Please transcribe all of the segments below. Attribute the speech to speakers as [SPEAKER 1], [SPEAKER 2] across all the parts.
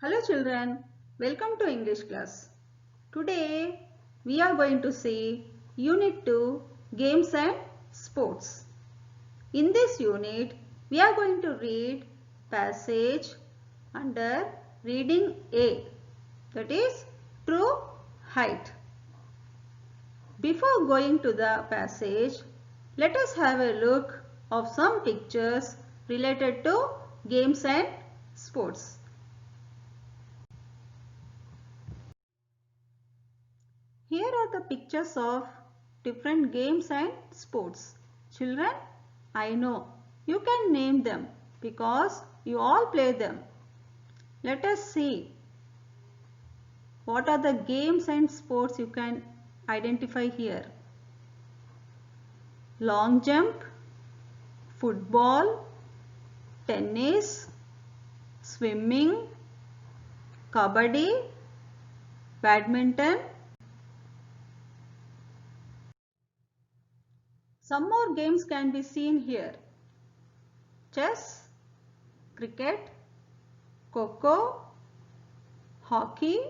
[SPEAKER 1] Hello children, welcome to English class. Today we are going to see Unit 2 Games and Sports. In this unit we are going to read passage under reading A, that is true height. Before going to the passage, let us have a look of some pictures related to games and sports. Here are the pictures of different games and sports. Children, I know you can name them because you all play them. Let us see what are the games and sports you can identify here. Long jump, football, tennis, swimming, kabaddi, badminton. Some more games can be seen here. Chess, cricket, Kho-Kho, hockey,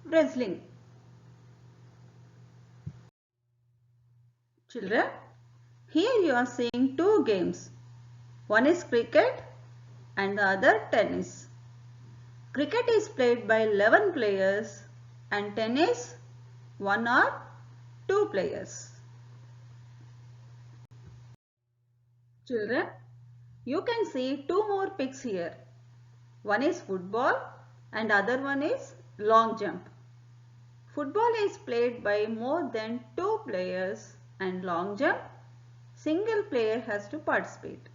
[SPEAKER 1] wrestling. Children, here you are seeing two games. One is cricket and the other tennis. Cricket is played by 11 players and tennis 1 or 2 players. Children, you can see two more pics here. One is football and other one is long jump. Football is played by more than 2 players and long jump, single player has to participate.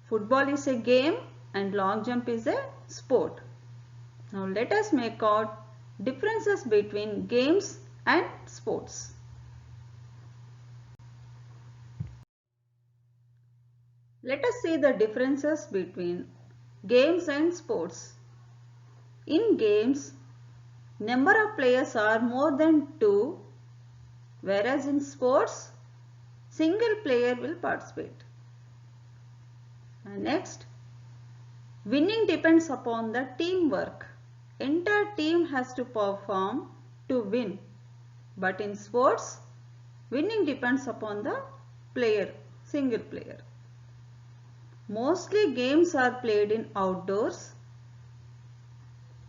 [SPEAKER 1] Football is a game and long jump is a sport. Now let us make out differences between games and sports. Let us see the differences between games and sports. In games, number of players are more than 2, whereas in sports, single player will participate. And next, winning depends upon the teamwork. Entire team has to perform to win. But in sports, winning depends upon the player, single player. Mostly games are played in outdoors.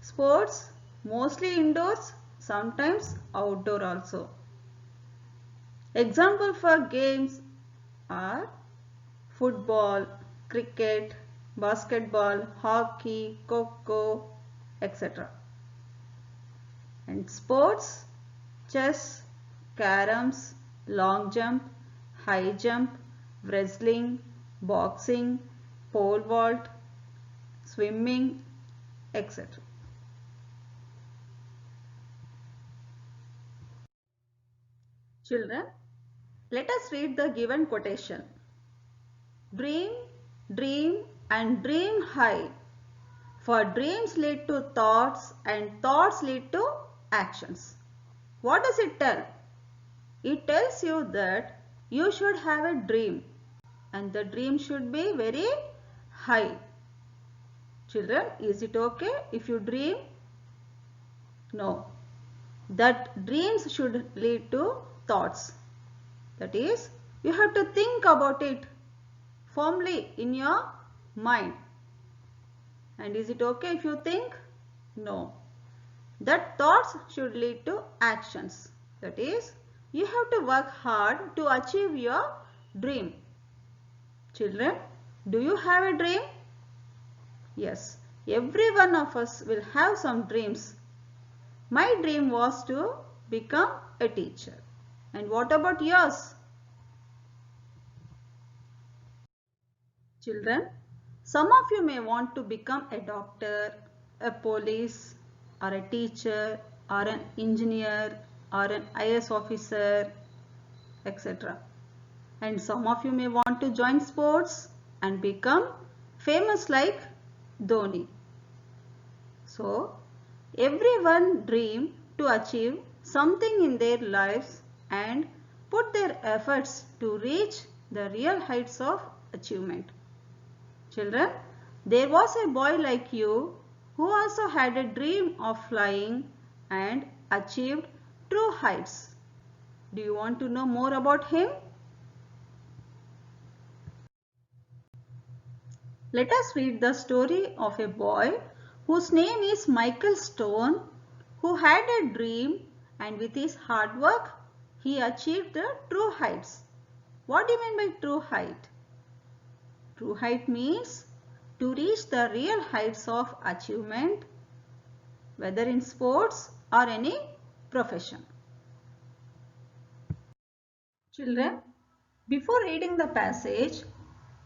[SPEAKER 1] Sports mostly indoors, sometimes outdoor also. Example for games are football, cricket, basketball, hockey, Kho-Kho, etc. And sports, chess, caroms, long jump, high jump, wrestling, boxing, pole vault, swimming, etc. Children, let us read the given quotation. Dream, dream and dream high, for dreams lead to thoughts and thoughts lead to actions. What does it tell? It tells you that you should have a dream and the dream should be very high. Children, is it okay if you dream? No. That dreams should lead to thoughts. That is, you have to think about it firmly in your mind. And is it okay if you think? No. That thoughts should lead to actions. That is, you have to work hard to achieve your dream. Children, do you have a dream? Yes, every one of us will have some dreams. My dream was to become a teacher. And what about yours? Children, some of you may want to become a doctor, a police, or a teacher, or an engineer, or an IAS officer, etc. And some of you may want to join sports and become famous like Dhoni. So, everyone dream to achieve something in their lives and put their efforts to reach the real heights of achievement. Children, There was a boy like you who also had a dream of flying and achieved true heights. Do you want to know more about him? Let us read the story of a boy whose name is Michael Stone, who had a dream and with his hard work he achieved the true heights. What do you mean by true height? True height means to reach the real heights of achievement, whether in sports or any profession. Children, before reading the passage,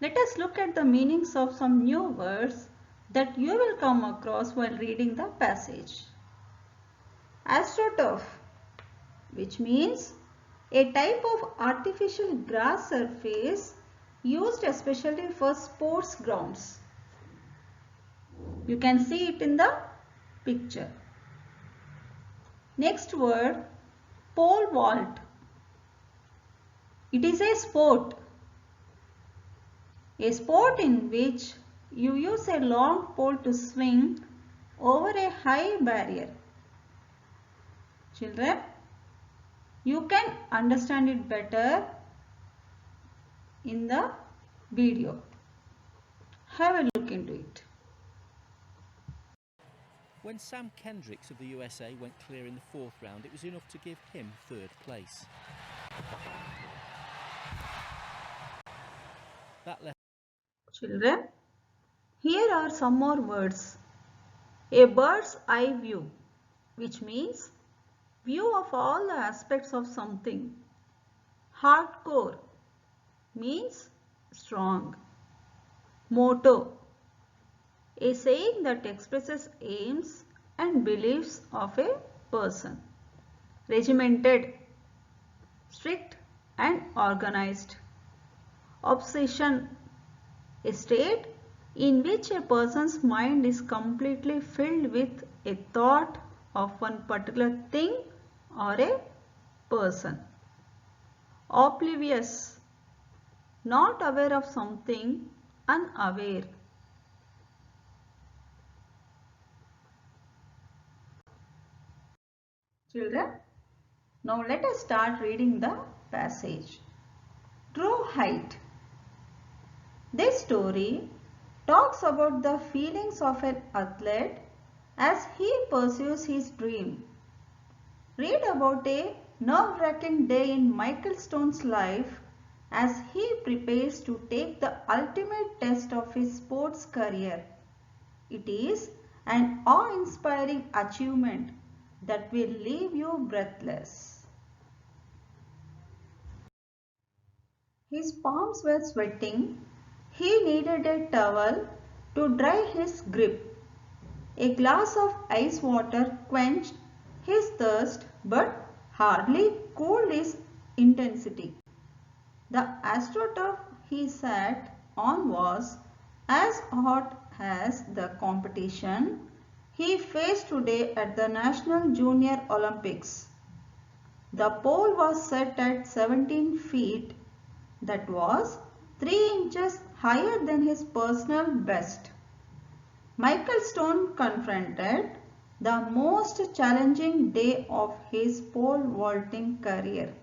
[SPEAKER 1] let us look at the meanings of some new words that you will come across while reading the passage. AstroTurf, which means a type of artificial grass surface used especially for sports grounds. You can see it in the picture. Next word, pole vault. It is a sport in which you use a long pole to swing over a high barrier. Children, you can understand it better in the video. Have a look into it.
[SPEAKER 2] When Sam Kendricks of the USA went clear in the fourth round, it was enough to give him third place. That left
[SPEAKER 1] Children, here are some more words. A bird's eye view, which means view of all the aspects of something. Hardcore means strong. Motto, a saying that expresses aims and beliefs of a person. Regimented, strict and organized. Obsession, a state in which a person's mind is completely filled with a thought of one particular thing or a person. Oblivious, not aware of something, unaware. Children, now let us start reading the passage. True height. This story talks about the feelings of an athlete as he pursues his dream. Read about a nerve-wracking day in Michael Stone's life as he prepares to take the ultimate test of his sports career. It is an awe-inspiring achievement that will leave you breathless. His palms were sweating. He needed a towel to dry his grip. A glass of ice water quenched his thirst but hardly cooled his intensity. The AstroTurf he sat on was as hot as the competition he faced today at the National Junior Olympics. The pole was set at 17 feet, that was 3 inches higher than his personal best. Michael Stone confronted the most challenging day of his pole vaulting career.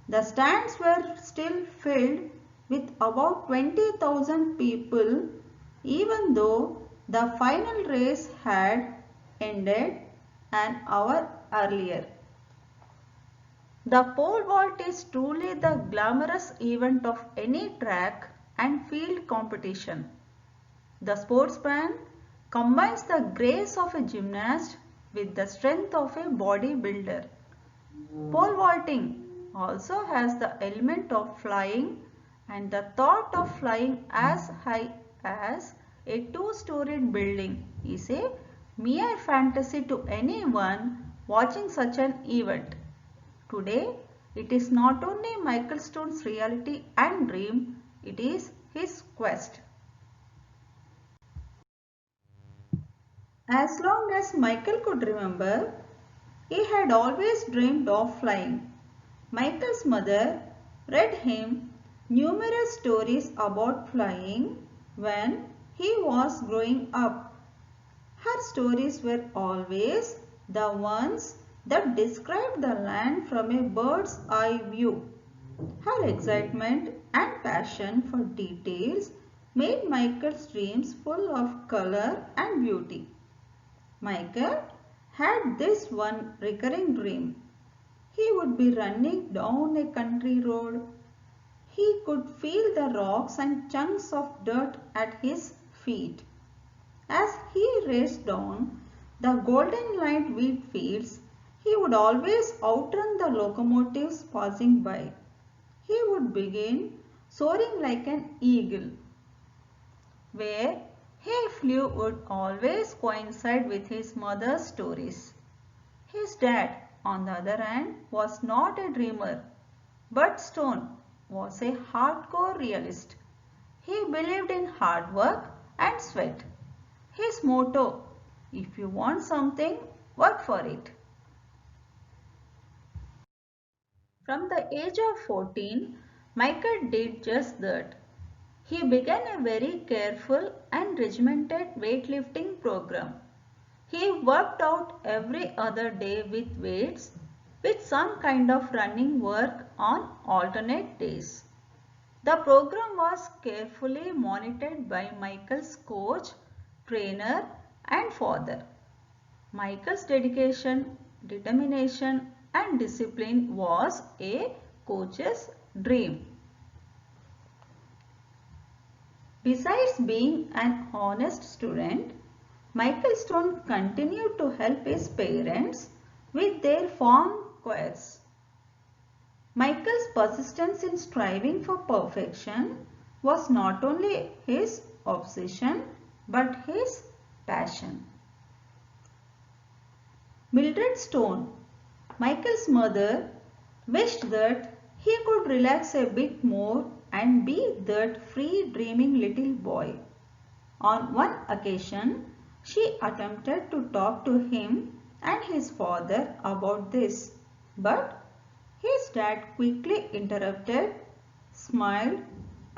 [SPEAKER 1] The stands were still filled with about 20,000 people, even though the final race had ended an hour earlier. The pole vault is truly the glamorous event of any track and field competition. The sportsman combines the grace of a gymnast with the strength of a bodybuilder. Pole vaulting also has the element of flying, and the thought of flying as high as a two-storied building is a mere fantasy to anyone watching such an event. Today, it is not only Michael Stone's reality and dream, it is his quest. As long as Michael could remember, he had always dreamed of flying. Michael's mother read him numerous stories about flying when he was growing up. Her stories were always the ones that described the land from a bird's eye view. Her excitement and passion for details made Michael's dreams full of color and beauty. Michael had this one recurring dream. He would be running down a country road. He could feel the rocks and chunks of dirt at his feet. As he raced down the golden light wheat fields, he would always outrun the locomotives passing by. He would begin soaring like an eagle. Where he flew would always coincide with his mother's stories. His dad, on the other hand, was not a dreamer, but Stone was a hardcore realist. He believed in hard work and sweat. His motto, if you want something, work for it. From the age of 14, Michael did just that. He began a very careful and regimented weightlifting program. He worked out every other day with weights, with some kind of running work on alternate days. The program was carefully monitored by Michael's coach, trainer and father. Michael's dedication, determination and discipline was a coach's dream. Besides being an honest student, Michael Stone continued to help his parents with their farm chores. Michael's persistence in striving for perfection was not only his obsession but his passion. Mildred Stone, Michael's mother, wished that he could relax a bit more and be that free dreaming little boy. On one occasion, she attempted to talk to him and his father about this, but his dad quickly interrupted, smiled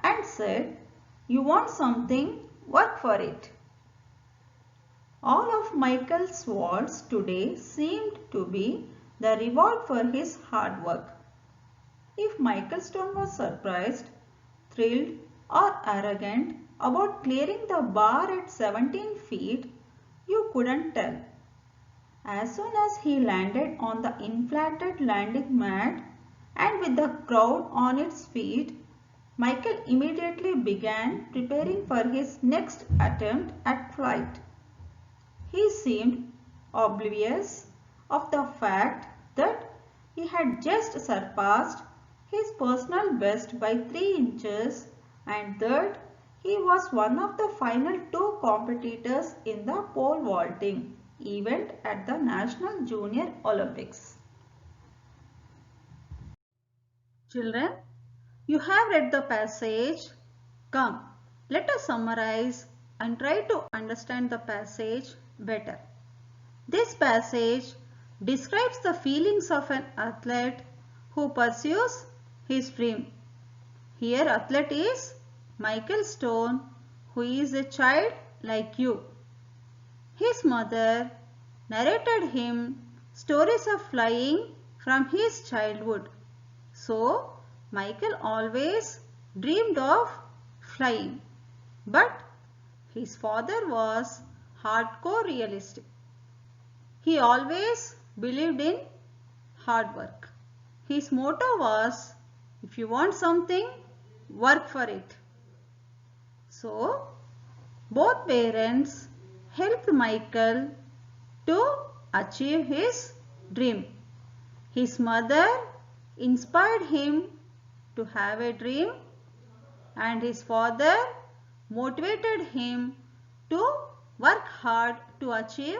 [SPEAKER 1] and said, "You want something? Work for it." All of Michael's walls today seemed to be the reward for his hard work. If Michael Stone was surprised, thrilled or arrogant about clearing the bar at 17 feet, you couldn't tell. As soon as he landed on the inflated landing mat and with the crowd on its feet, Michael immediately began preparing for his next attempt at flight. He seemed oblivious of the fact that he had just surpassed his personal best by 3 inches and that he was one of the final 2 competitors in the pole vaulting event at the National Junior Olympics. Children, you have read the passage. Come, let us summarize and try to understand the passage better. This passage describes the feelings of an athlete who pursues his dream. Here athlete is Michael Stone, who is a child like you. His mother narrated him stories of flying from his childhood. So, Michael always dreamed of flying. But his father was hardcore realistic. He always believed in hard work. His motto was, if you want something, work for it. So, both parents helped Michael to achieve his dream. His mother inspired him to have a dream and his father motivated him to work hard to achieve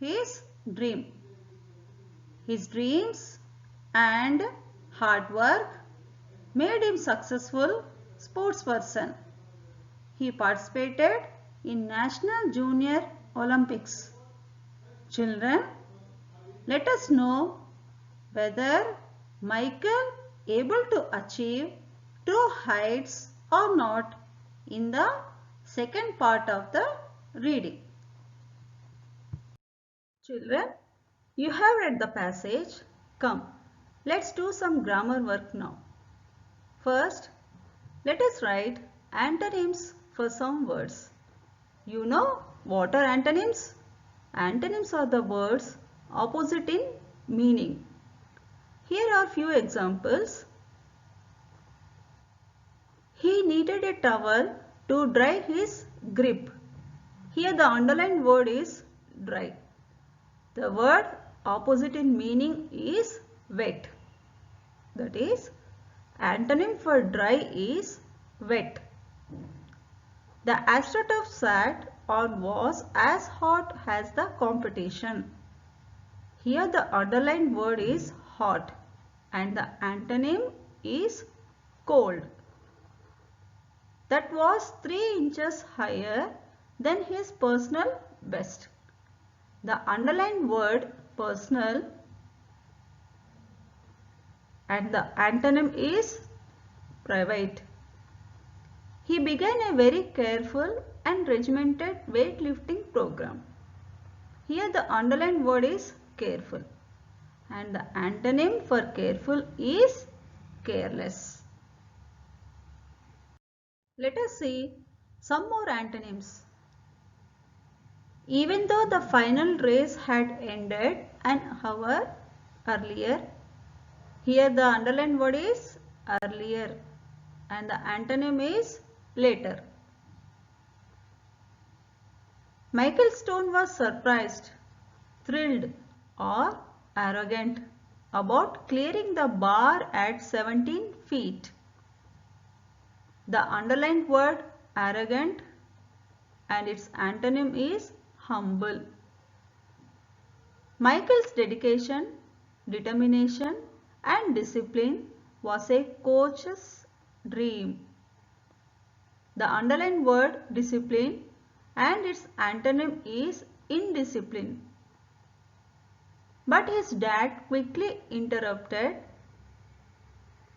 [SPEAKER 1] his dream. His dreams and hard work made him successful sportsperson. He participated in National Junior Olympics. Children, let us know whether Michael able to achieve true heights or not in the second part of the reading. Children, you have read the passage. Come, let's do some grammar work now. First, let us write antonyms for some words. You know what are antonyms? Antonyms are the words opposite in meaning. Here are few examples. He needed a towel to dry his grip. Here the underlined word is dry. The word opposite in meaning is wet. That is, antonym for dry is wet. The astroturf sat or was as hot as the competition. Here the underlined word is hot and the antonym is cold. That was 3 inches higher than his personal best. The underlined word personal and the antonym is private. He began a very careful and regimented weightlifting program. Here the underlined word is careful and the antonym for careful is careless. Let us see some more antonyms. Even though the final race had ended an hour earlier, here the underlined word is earlier and the antonym is later. Michael Stone was surprised, thrilled or arrogant about clearing the bar at 17 feet. The underlined word arrogant and its antonym is humble. Michael's dedication, determination and discipline was a coach's dream. The underlined word discipline and its antonym is indiscipline. But his dad quickly interrupted.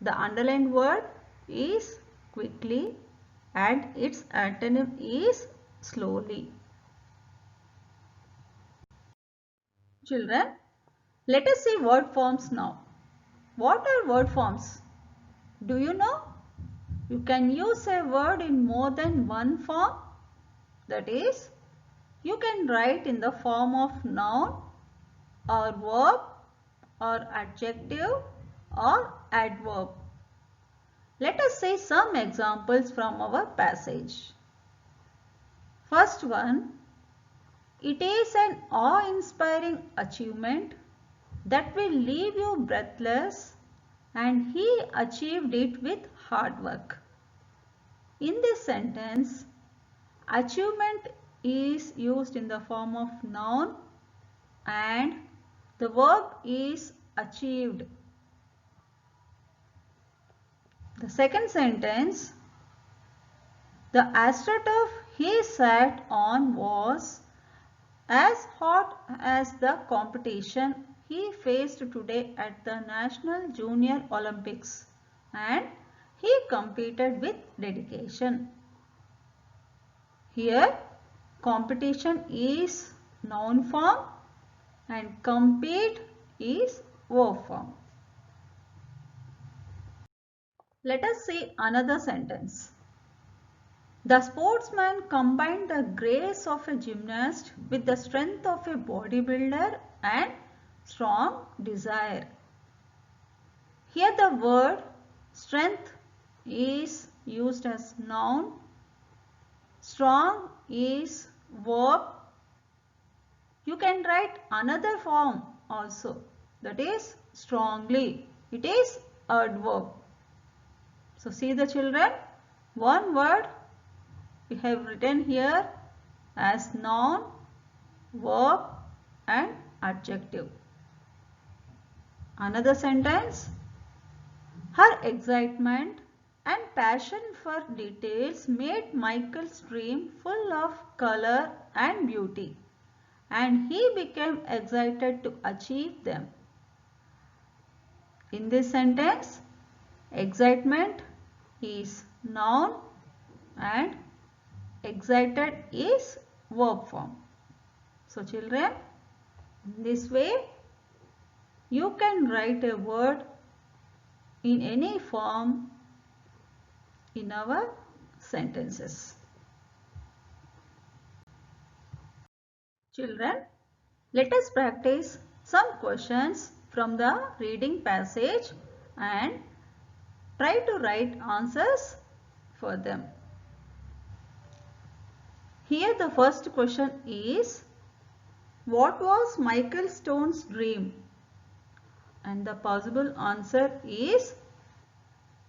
[SPEAKER 1] The underlined word is quickly and its antonym is slowly. Children, let us see word forms now. What are word forms? Do you know? You can use a word in more than one form. That is, you can write in the form of noun or verb or adjective or adverb. Let us see some examples from our passage. First one, it is an awe-inspiring achievement that will leave you breathless and he achieved it with hard work. In this sentence, achievement is used in the form of noun and the verb is achieved. The second sentence, the astroturf he sat on was as hot as the competition he faced today at the National Junior Olympics and he competed with dedication. Here, competition is noun form and compete is verb form. Let us see another sentence. The sportsman combined the grace of a gymnast with the strength of a bodybuilder and strong desire. Here the word strength is used as noun, strong is verb. You can write another form also, that is strongly. It is adverb. So see the children, one word we have written here as noun, verb and adjective. Another sentence, her excitement and passion for details made Michael's dream full of color and beauty and he became excited to achieve them. In this sentence, excitement is noun and excited is verb form. So children, this way you can write a word in any form in our sentences. Children, let us practice some questions from the reading passage and try to write answers for them. Here the first question is, what was Michael Stone's dream? And the possible answer is,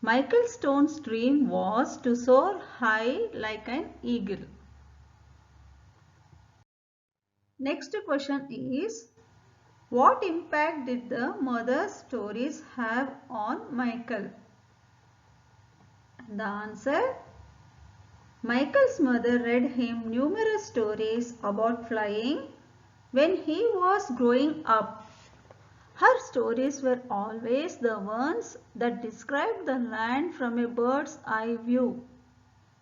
[SPEAKER 1] Michael Stone's dream was to soar high like an eagle. Next question is, what impact did the mother's stories have on Michael? And the answer, Michael's mother read him numerous stories about flying when he was growing up. Her stories were always the ones that described the land from a bird's eye view.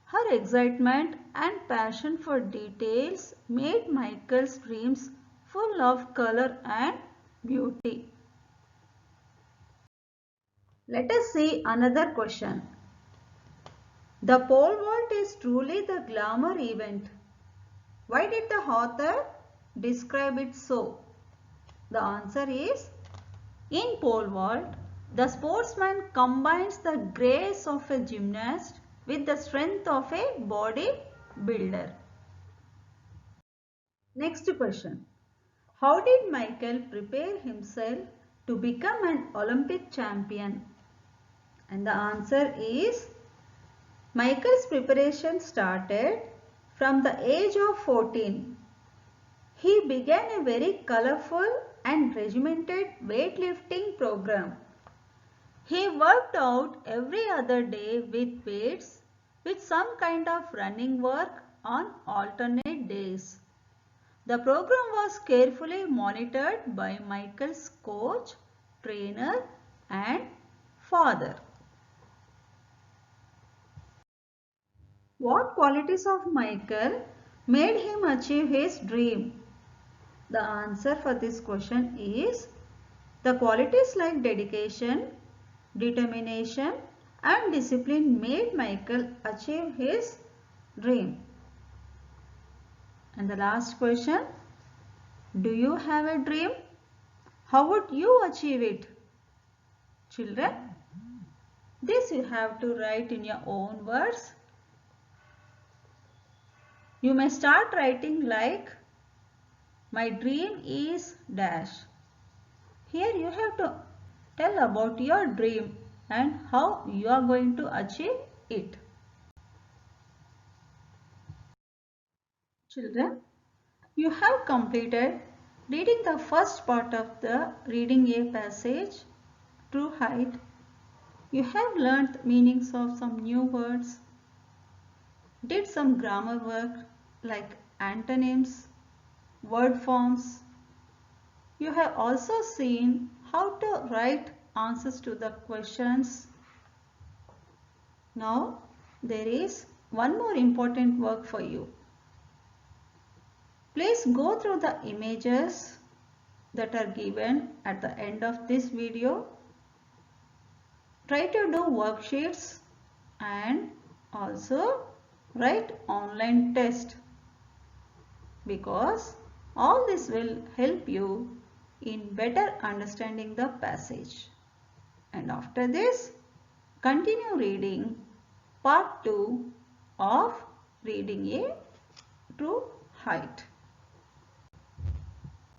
[SPEAKER 1] Her excitement and passion for details made Michael's dreams full of color and beauty. Let us see another question. The pole vault is truly the glamour event. Why did the author describe it so? The answer is, in pole vault, the sportsman combines the grace of a gymnast with the strength of a body builder. Next question. How did Michael prepare himself to become an Olympic champion? And the answer is, Michael's preparation started from the age of 14. He began a very colorful and regimented weightlifting program. He worked out every other day with weights, with some kind of running work on alternate days. The program was carefully monitored by Michael's coach, trainer and father. What qualities of Michael made him achieve his dream? The answer for this question is, the qualities like dedication, determination and discipline made Michael achieve his dream. And the last question, do you have a dream? How would you achieve it? Children, this you have to write in your own words. You may start writing like, my dream is dash. Here you have to tell about your dream and how you are going to achieve it. Children, you have completed reading the first part of the reading a passage, True Height. You have learnt meanings of some new words, did some grammar work like antonyms, word forms. You have also seen how to write answers to the questions. Now there is one more important work for you. Please go through the images that are given at the end of this video. Try to do worksheets and also write online test, because all this will help you in better understanding the passage. And after this, continue reading part 2 of reading a True Height.